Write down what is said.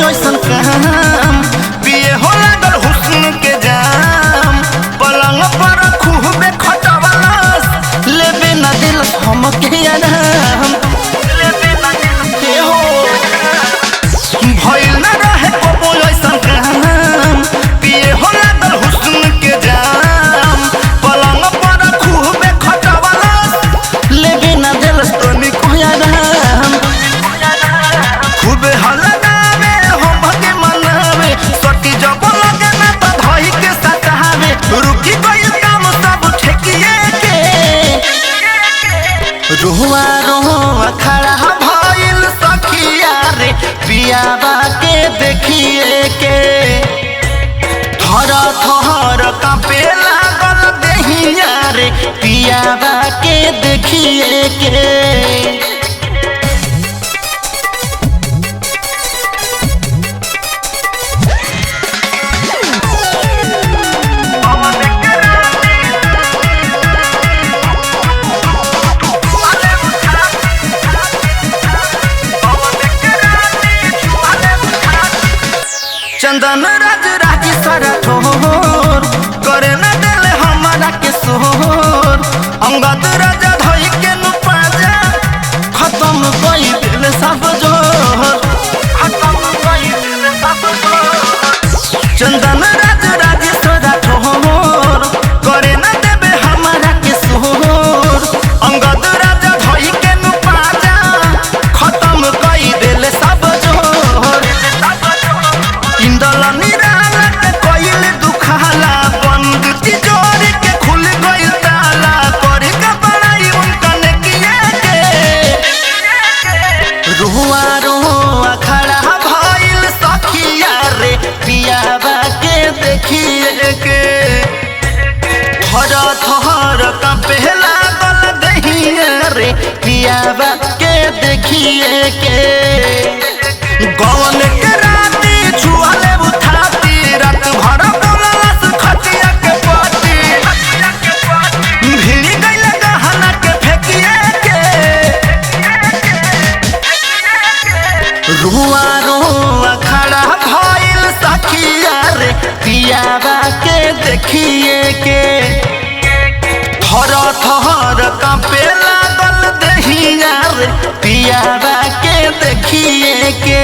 ऐसन काम पिए हो लागल हुस्न के जाम पलंग पर खूबे खटवास लेबे न दिल हमके आराम भइल न रहे कबो ऐसन काम पिए हो लागल हुस्न के जाम पलंग पर खूबे खटवास लेबे न दिल तनिको आराम खूबे हलनावे हमके मनावे सटी जब लगे ना तो धई के सतावे रुकी गइल काम सब ठेकिए के रुआ रुआ खड़ा भइल सखिया रे पियाबा के देखिए के थर थर कांपे लागल देहिया रे पियाबा के देखिए के चंदन राज राजी सारा ठोर करे न देले हमारा के सोर अंगद राजा धई के नु पाजा खत्म कई दिल सब जोर चंदन राज राजी सारा ठोर करे न देबे हमारा के सोर अंगद राजा धई के नु पाजा खत्म कई दिल सब जोर इंदल निराला के कोइल दुखाला बंद तिजोरी के खुल गइल ताला करे का बड़ाई उनका ने किए के रुआ रुआ खड़ा भइल सखिया रे पियाबा के देखिए के थर थर कांपे लागल देहिया रे पियाबा के देखिए के गवन के राती छुआले उठाती रात भर बोलस खटिया के पाती भिड़ी गइल गहना के फेकिए के रुआ रुआ खड़ा भइल सखिया रे पियाबा के देखिए के थर थर कांपे लागल देहिया रे पियाबा के देखिए के।